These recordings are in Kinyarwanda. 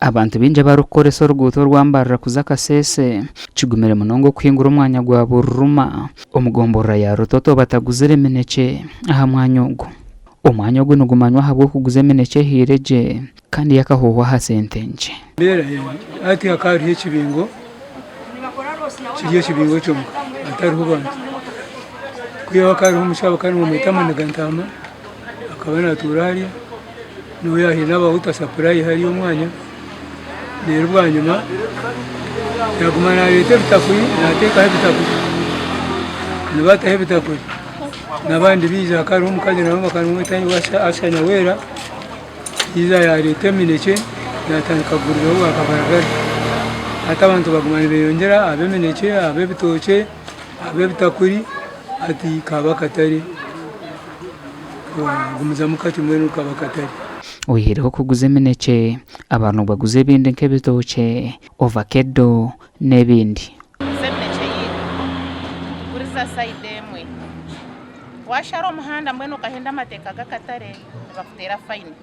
abantu binje barukoresa oruguuto rwambarira kuza Kasese kigumire munongo kwingura omwanya gwa Buruma omugomborra ya Rutoto bataguzire eminekye aha mwanya ogwo. Omwanya ogwo nigumanywa habwo kuguza eminekye hireje kandi yakahohwa ha sente nje. Mbera ati akari ekibingo kiriyo ekibingo kyonka atariho bantu kuya wakari omushaba kandi mumwitama nigantama akaba natura hariya niwe yahina abahuta sapurayi hariyo omwanya rero bwa nyuma yaguma nareta ebitakuri natekaho ebitakuri nibataho ebitakuri n'abandi biza akariho omukazi nabo bakamwitaho ashanya wera yiza yareta eminekye natandika kuguriraho bwakabaragari ati abantu baguma nibeyongera ab'eminekye ab'ebitookye ab'ebitakuri ati kaba katare gumuza mukati mwenu kaba katare. Oyireho kuguza eminekye abantu baguze ebindi nk'ebitookye ovacado n'ebindi. Eminekye kuriza side emwe washara omuhanda mbwenu okahenda amateeka g'akatare nibakutera fayini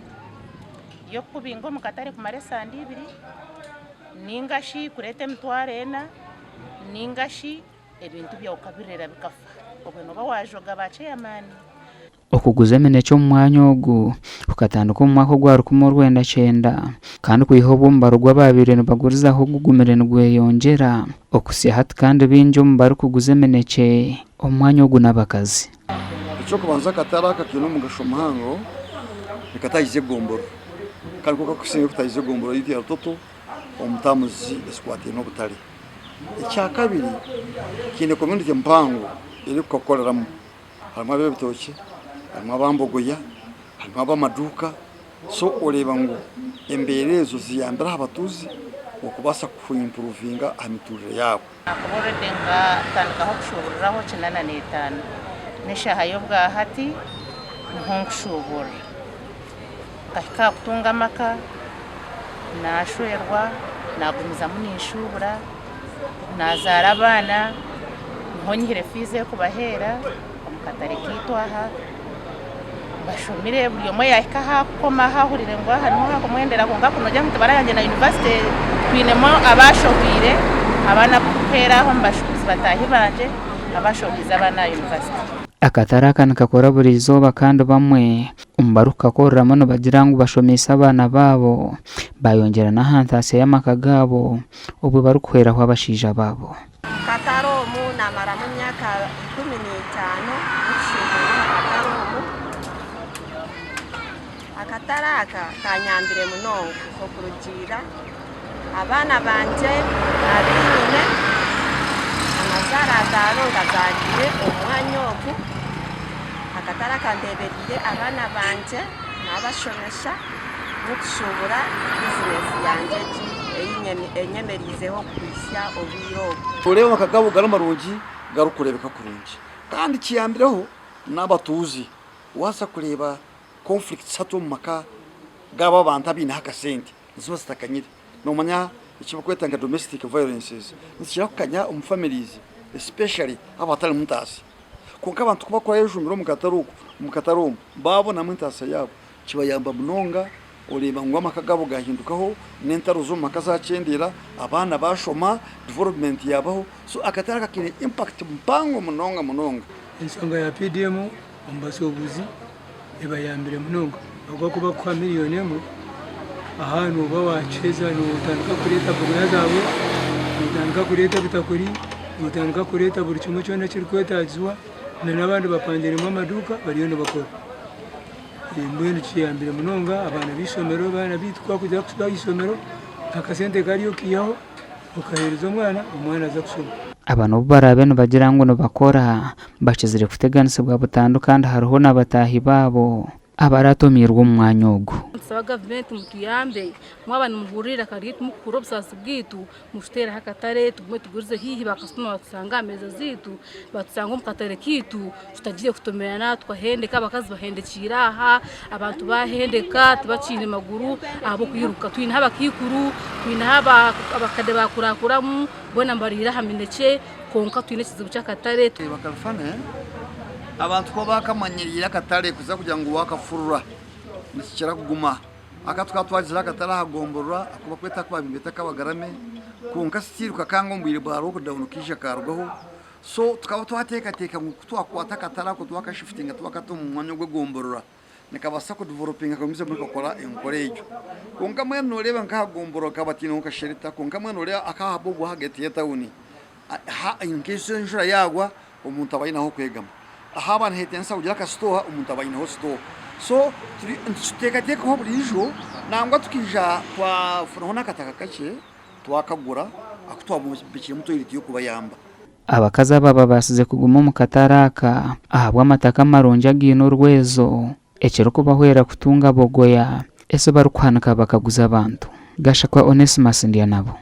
y'okubinga omu katare kumara esande 2 ningashi kureta emitwaro 4 ningashi ebintu byawe ukabirera bikafa obwe noba wajoga bacheyamani. Okuguza eminekye omu mwanya ogu kukatandika omu mwaka gwa 1990 kandi kwiha obumbaro gw'ababire nibagurizaho gugumire nigweyongyera okusya hati kandi bingi omu bari kuguza eminekye omu mwanya ogu n'abakazi. Ekyokubanza akatare aka kiine omugasho muhango nikatahiza egomboro kandi koka kusinga kutahiza egomboro yaitu ya Rutoto omutamuzi esikwatiine obutare. Ekyakabiri kiine community mpango eri kukakoreramu harimu ab'ebitookye harimu abambogoya harimu ab'amaduuka so oreba ngu embeera ezo ziyambira abatuuzi okubasa kuimprovinga aha miturire yaabo. Akuborede nga tandikaho kushuburiraho 85 n'eshaha y'obwa hati niho nkushubura kahika kutunga amaka nashwerwa nagumizamu ninshubura nazaara abaana niho nyihire fiizi y'okubahera omu katare kiitu aha bashomire buli omwe yahika hakukoma hahurire ngu aha niho hakumwendera konka kunogya mutibara yange na university twinemu abashohwire abaana kukupeera aho mubashukuzi bataahi banje abashohwize abaana university. Akatare aka nikakora buri izooba kandi bamwe omu barikukakoreramu nibagira ngu bashomese abaana baabo bayongyera n'ahantaasya y'amaka gaabo obwe barikuhweraho abashaija baabo. Katare omu namaramu emyaka 15 nikushubura akatare omu. Akatare aka kanyambire munonga okurugiirira abaana banje abiine amazaara ataano ngazaalire omwanya ogu. Akatare kandeberire abaana banje n'abashomesha n'okushubura bizinesi yange enyemerizeho kwisya obwire obu. Oreba amakagabo gari marungi garukurebeka kurungi kandi kiyambireho n'abatuuzi wasa kureba conflicts hati omu maka gaba abantu abiine akasente nizo zitakanyire nomanya ekibakweta nka domestic violences nikira kukanya omu families especially abatali mutaasi konka abantu kubakora ejumiro omu katare omu babonamu entaasa yaabo kibayamba munonga. Oreba ngu amaka gabo gahindukaho n'entaro z'omu maka zakyendera abaana bashoma development yabaho so akatare kakiine impact mpango munonga. Ensonga ya PDM omu basuubuzi ebayambire munonga ogw'okuba kuha miliyoni emwe aha nooba wakyeza nootandika kureeta bogoya zaabwe nootandika kureeta bitakuri nootandika kureeta buri kimwe kyona kirikwetaagizwa n'abandi bapangiremu amaduuka bariyo nibakora. Mbwenu kiyambire munonga abaana b'isomero abaana biitu kwakujya kusiba isomero akasente kariyo kiyaho okahereza omwana aza kusoma. Abantu obu barabe nibagira ngu nibakora bakizire kuteganisibwa butandu kandi hariho n'abataahi baabo abaratomirwa omu mwanya ogu. Nsaba gavumenti mutuyambe mwaba nimuhurira kari tumukura obusasi bwitu mushutera hakatare tugume tugurize hihi bakasoma batusanga ameza zitu batusanga omu katare kitu tutagiye kutomerana twahendeka abakazi bahendekira aha abantu bahendeka tibakine maguru abo kwiruka twine abakikuru twine abakade bakurakuramu bona mbarira hamineke konka twine kizibu cy'akatare bakarufane abantu ko bakamanyirira akatare kuza kugira ngo wakafurura nikikira kuguma akatwatwazira akatarahagomborora akuba kweta kwa bimbeta kabagarame kunka stiruka kango mbwire baro kudawunukisha karwaho so tukaba twatekateka ngo twakwata katara ko twakashiftinga twakato mu mwanya gwo gomborora nikabasa ko developinga komisa muri kokora encourage kunka mwe noreba nkahagomboro kabatino nkasherita kunka mwe noreba akahabogwa hagati ya tauni ha inkeso njura yagwa umuntu abayinaho kwegama ahaba nhetensa ugira ka store umuntu abayinaho store so tutekateka ho burijo nangwa tukija kwa furona kataka kace twakagura akutwabukije muto iriti yo kubayamba abakaza baba basize kuguma mu kataraka ahabwa amataka maronja agino urwezo ekero ko bahwera kutunga bogoya ese barukwanaka bakaguza abantu gashakwa Onesimus ndiya nabo